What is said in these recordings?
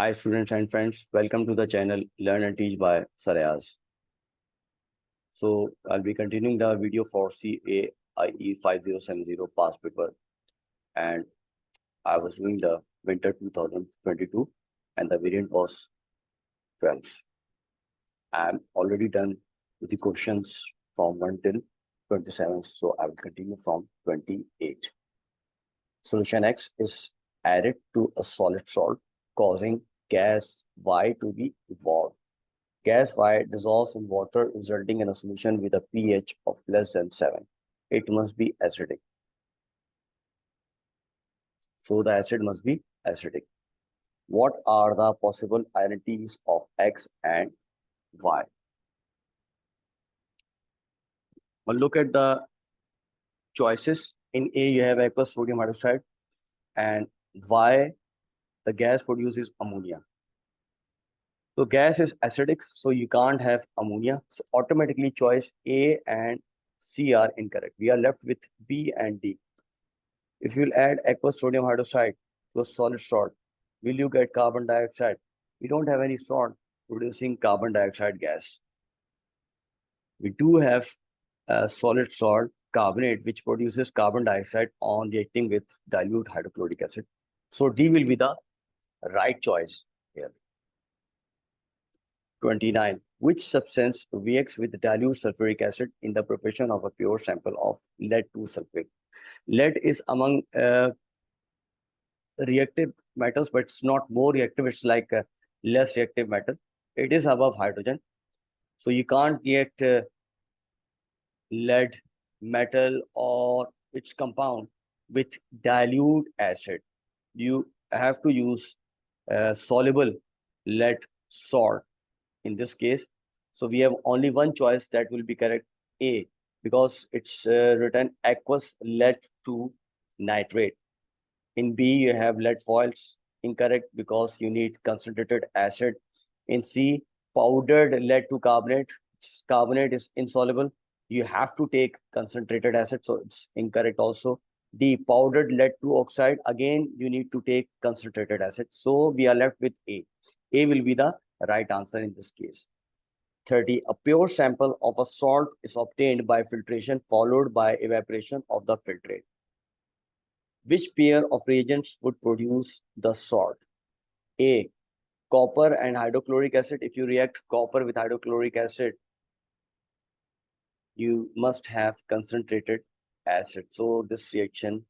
Hi students and friends, welcome to the channel Learn and Teach by Ayaz. So I'll be continuing the video for CAIE 5070 past paper, and I was doing the winter 2022 and the variant was 12. I'm already done with the questions from 1 till 27, so I will continue from 28. Solution X is added to a solid salt, causing gas Y to be evolved. Gas Y dissolves in water, resulting in a solution with a pH of less than 7. It must be acidic. So the acid must be acidic. What are the possible identities of X and Y? Well, look at the choices. In A, you have aqueous sodium hydroxide, and Y, the gas produced is ammonia. So gas is acidic, so you can't have ammonia. So automatically choice A and C are incorrect. We are left with B and D. If you'll add aqueous sodium hydroxide to a solid salt, will you get carbon dioxide? We don't have any salt producing carbon dioxide gas. We do have a solid salt carbonate which produces carbon dioxide on reacting with dilute hydrochloric acid. So D will be the right choice here. 29. Which substance reacts with dilute sulfuric acid in the preparation of a pure sample of lead 2 sulfate? Lead is among reactive metals, but it's not more reactive. It's like a less reactive metal. It is above hydrogen. So you can't react lead, metal, or its compound with dilute acid. You have to use soluble lead salt in this case. So we have only one choice that will be correct, A, because it's written aqueous lead 2 nitrate. In B, you have lead foils, incorrect because you need concentrated acid. In C, powdered lead 2 carbonate. Carbonate is insoluble. You have to take concentrated acid, so it's incorrect also. D, powdered lead 2 oxide. Again, you need to take concentrated acid. So we are left with A. A will be the right answer in this case. 30. A pure sample of a salt is obtained by filtration followed by evaporation of the filtrate. Which pair of reagents would produce the salt? A, copper and hydrochloric acid. If you react copper with hydrochloric acid, you must have concentrated acid. So this reaction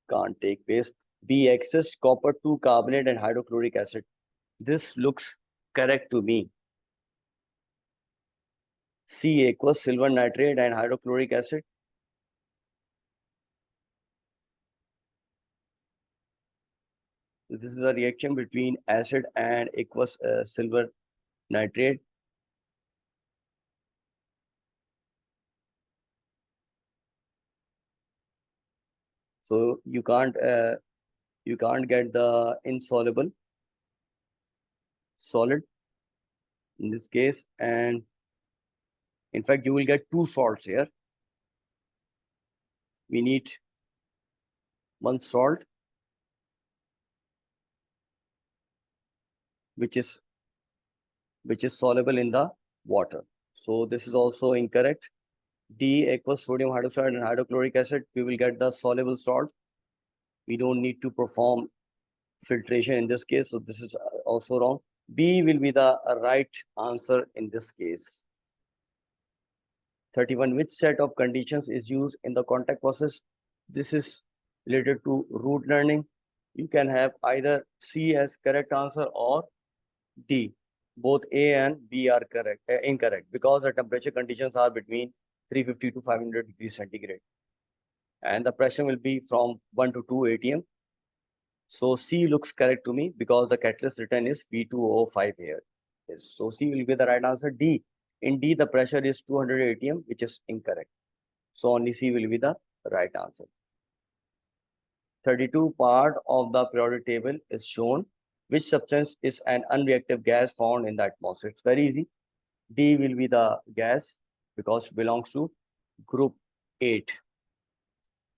can't take place. B, excess copper 2 carbonate and hydrochloric acid. This looks correct to me. C, aqueous silver nitrate and hydrochloric acid. This is a reaction between acid and aqueous silver nitrate. So you can't get the insoluble solid in this case, and in fact you will get two salts here. We need one salt which is soluble in the water. So this is also incorrect. D, aqueous sodium hydroxide and hydrochloric acid, we will get the soluble salt. We don't need to perform filtration in this case, so this is also wrong. B will be the right answer in this case. 31. Which set of conditions is used in the contact process? This is related to root learning. You can have either C as correct answer or D. Both A and B are incorrect because the temperature conditions are between 350 to 500 degrees centigrade. And the pressure will be from 1 to 2 atm. So C looks correct to me because the catalyst written is P2O5 here. Yes. So C will be the right answer. D. In D, the pressure is 200 atm, which is incorrect. So only C will be the right answer. 32. Part of the periodic table is shown. Which substance is an unreactive gas found in the atmosphere? It's very easy. D will be the gas because it belongs to group 8.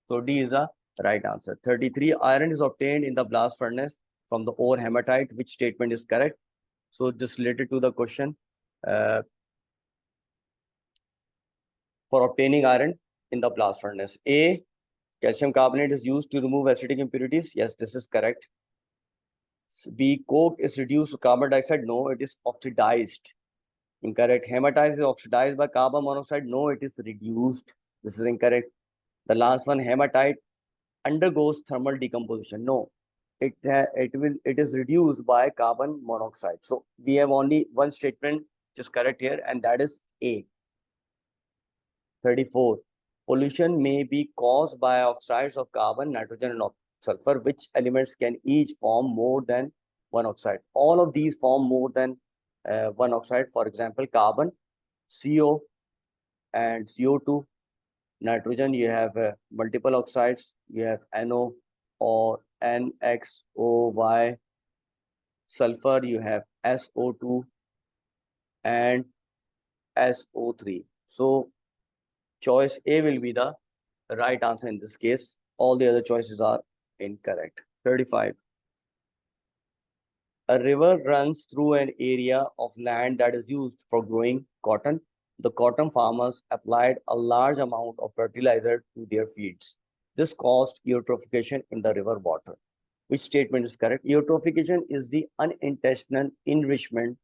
So D is the right answer. 33. Iron is obtained in the blast furnace from the ore hematite. Which statement is correct? So this related to the question for obtaining iron in the blast furnace. A, calcium carbonate is used to remove acidic impurities. Yes, this is correct. B, coke is reduced to carbon dioxide. No, it is oxidized. Incorrect. Hematite is oxidized by carbon monoxide. No, it is reduced. This is incorrect. The last one, hematite undergoes thermal decomposition. No, it is reduced by carbon monoxide. So we have only one statement which is correct here, and that is A. 34. Pollution may be caused by oxides of carbon, nitrogen, and sulfur. Which elements can each form more than one oxide? All of these form more than one oxide. For example, carbon, CO, and CO2. Nitrogen, you have multiple oxides. You have NO or NXOY. Sulfur, you have SO2 and SO3. So choice A will be the right answer in this case. All the other choices are incorrect. 35. A river runs through an area of land that is used for growing cotton. The cotton farmers applied a large amount of fertilizer to their fields. This caused eutrophication in the river water. Which statement is correct? Eutrophication is the unintentional enrichment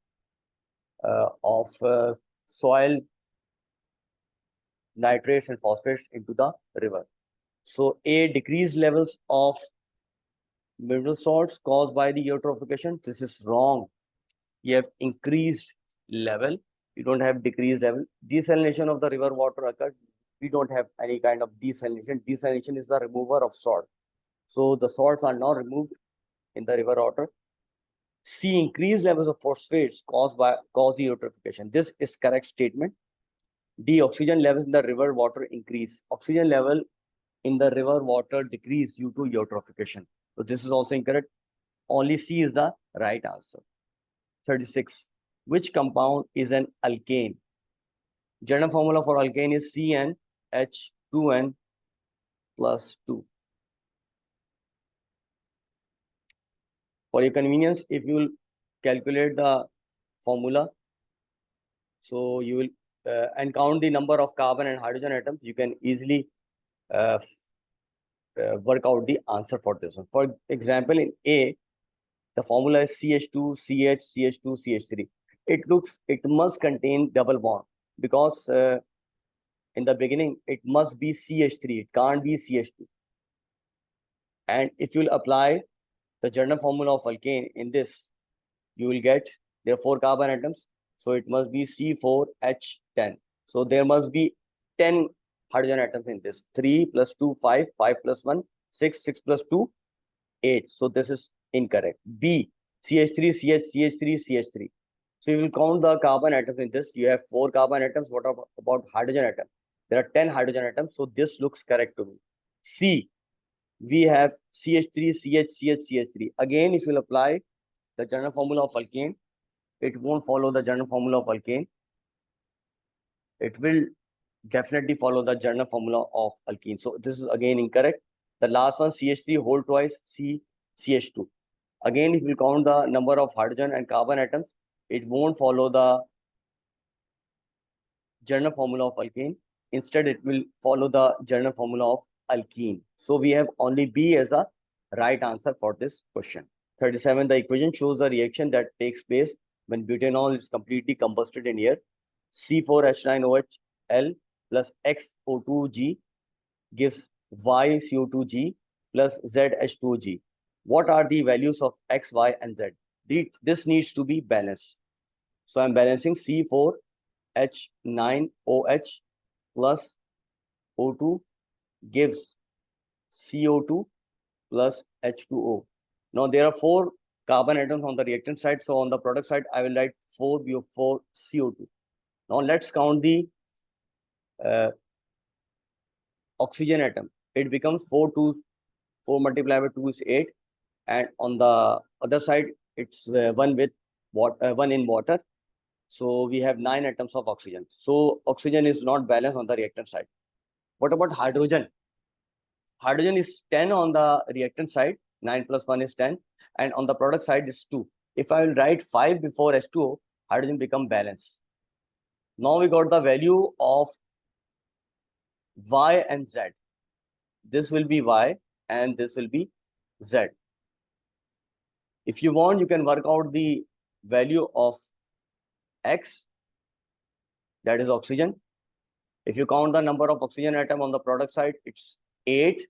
of soil nitrates and phosphates into the river. So A, decreased levels of mineral salts caused by the eutrophication. This is wrong. You have increased level. You don't have decreased level. Desalination of the river water occurred. We don't have any kind of desalination. Desalination is the remover of salt. So the salts are not removed in the river water. C, increased levels of phosphates cause the eutrophication. This is correct statement. D, oxygen levels in the river water increase. Oxygen level in the river water decrease due to eutrophication. So this is also incorrect. Only C is the right answer. 36. Which compound is an alkane? General formula for alkane is CnH2n plus 2. For your convenience, if you will calculate the formula, so you will and count the number of carbon and hydrogen atoms, you can easily work out the answer for this one. For example, in A, the formula is CH2, CH, CH2, CH3. It must contain double bond because in the beginning, it must be CH3. It can't be CH2. And if you'll apply the general formula of alkane in this, you will get there are 4 carbon atoms. So it must be C4H10. So there must be 10 hydrogen atoms in this. 3 plus 2, 5, 5 plus 1, 6, 6 plus 2, 8. So this is incorrect. B, CH3, CH, CH3, CH3. So you will count the carbon atoms in this. You have 4 carbon atoms. What about hydrogen atom? There are 10 hydrogen atoms. So this looks correct to me. C, we have CH3, CH, CH, CH3. Again, if you apply the general formula of alkane, it won't follow the general formula of alkane. It will definitely follow the general formula of alkene. So this is again incorrect. The last one, CH3 whole twice, CH2. Again, if you count the number of hydrogen and carbon atoms, it won't follow the general formula of alkane. Instead, it will follow the general formula of alkene. So we have only B as a right answer for this question. 37, the equation shows the reaction that takes place when butanol is completely combusted in air. C4H9OHL plus XO2G gives YCO2G plus ZH2G. What are the values of X, Y, and Z? This needs to be balanced. So I'm balancing C4H9OH plus O2 gives CO2 plus H2O. Now there are 4 carbon atoms on the reactant side. So on the product side, I will write 4 BO4 CO2. Now let's count the oxygen atom. It becomes 4 multiplied by 2 is 8. And on the other side, it's 1 with one in water. So we have 9 atoms of oxygen. So oxygen is not balanced on the reactant side. What about hydrogen? Hydrogen is 10 on the reactant side 9 plus 1 is 10. And on the product side is 2. If I will write 5 before H2O, hydrogen become balanced. Now we got the value of Y and Z. This will be Y and this will be Z. If you want, you can work out the value of X, that is oxygen. If you count the number of oxygen atom on the product side, it's 8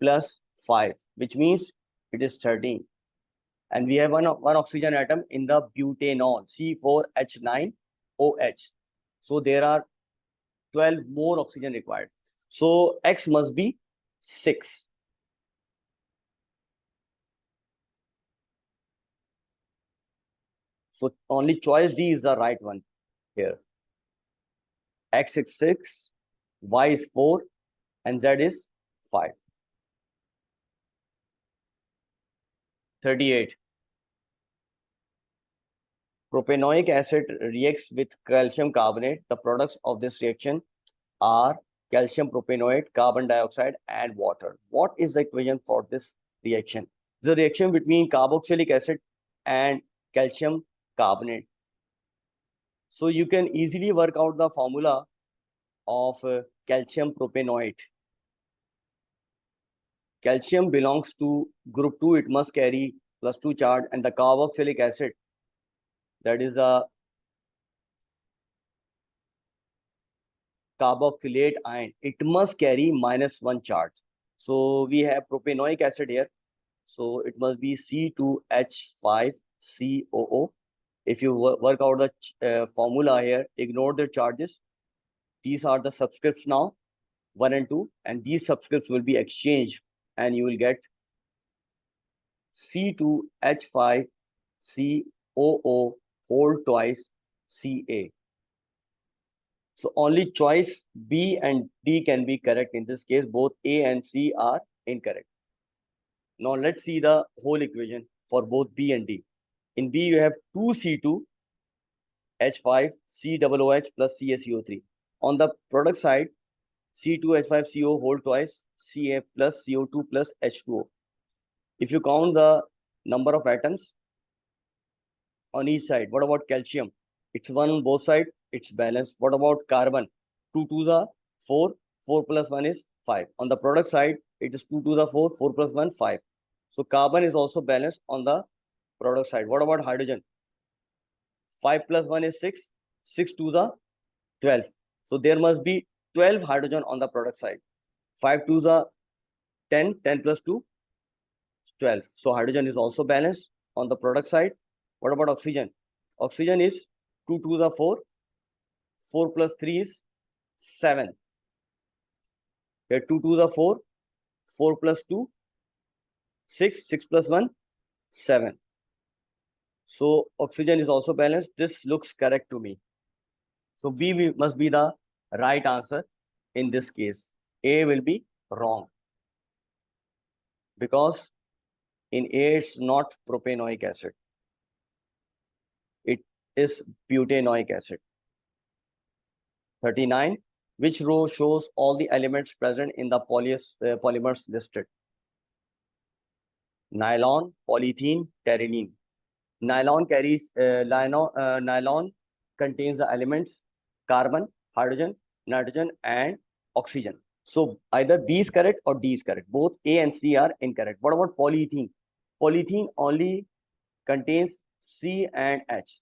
plus 5, which means it is 13. And we have one oxygen atom in the butanol, C4H9OH. So there are 12 more oxygen required. So X must be 6. So only choice D is the right one here. X is 6, Y is 4, and Z is 5. 38. Propanoic acid reacts with calcium carbonate. The products of this reaction are calcium propanoate, carbon dioxide, and water. What is the equation for this reaction? The reaction between carboxylic acid and calcium carbonate. So you can easily work out the formula of calcium propanoate. Calcium belongs to group 2, it must carry +2 charge, and the carboxylic acid, that is a carboxylate ion, it must carry -1 charge. So we have propanoic acid here, so it must be C2H5COO. If you work out the formula here, ignore the charges. These are the subscripts now, 1 and 2, and these subscripts will be exchanged, and you will get C2H5COO whole twice Ca. So only choice B and D can be correct. In this case, both A and C are incorrect. Now let's see the whole equation for both B and D. In B, you have 2C2H5COOH plus CaCO3. On the product side, C2H5CO whole twice Ca plus CO2 plus H2O. If you count the number of atoms on each side, what about calcium? It's 1 on both sides, it's balanced. What about carbon? 2 to the 4, 4 plus 1 is 5. On the product side, it is 2 to the 4, 4 plus 1, 5. So carbon is also balanced on the product side. What about hydrogen? 5 plus 1 is 6, 6 to the 12. So there must be 12 hydrogen on the product side. 5 to the 10, 10 plus 2, 12. So hydrogen is also balanced on the product side. What about oxygen? Oxygen is 2 to the 4, 4 plus 3 is 7. Here 2 to the 4, 4 plus 2, 6, 6 plus 1, 7. So oxygen is also balanced. This looks correct to me. So B must be the right answer in this case. A will be wrong, because in A it's not propanoic acid. It is butanoic acid. 39. Which row shows all the elements present in the polymers listed? Nylon, polyethylene, terylene. Nylon contains the elements carbon, hydrogen, nitrogen, and oxygen. So either B is correct or D is correct. Both A and C are incorrect. What about polyethylene? Polyethylene only contains C and H.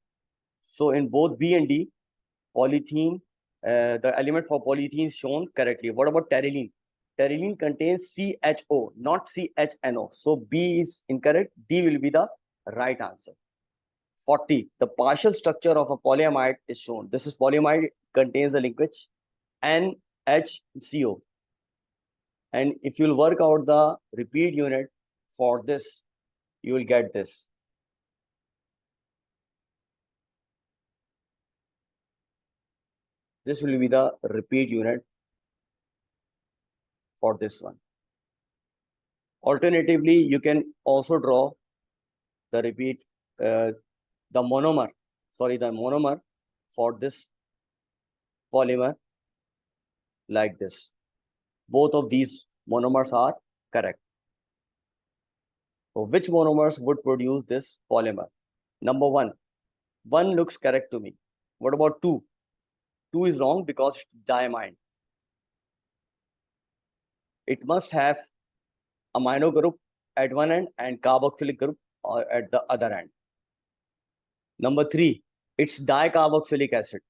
So in both B and D, polyethylene, the element for polyethylene is shown correctly. What about terylene? Terylene contains CHO, not CHNO. So B is incorrect. D will be the right answer. 40. The partial structure of a polyamide is shown. This is polyamide, contains a linkage NHCO. And if you'll work out the repeat unit for this, you will get this. This will be the repeat unit for this one. Alternatively, you can also draw the repeat, the monomer for this polymer like this. Both of these monomers are correct. So which monomers would produce this polymer? Number one looks correct to me. What about two? Two is wrong because it's diamine. It must have amino group at one end and carboxylic group at the other end. Number three, it's dicarboxylic acid.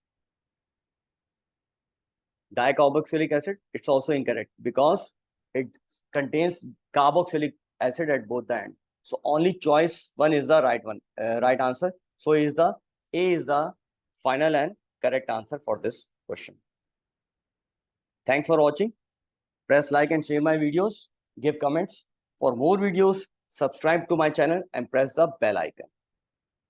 Dicarboxylic acid, it's also incorrect because it contains carboxylic acid at both the end. So only choice one is the right one, right answer. So A is the final and correct answer for this question. Thanks for watching. Press like and share my videos. Give comments. For more videos, subscribe to my channel and press the bell icon.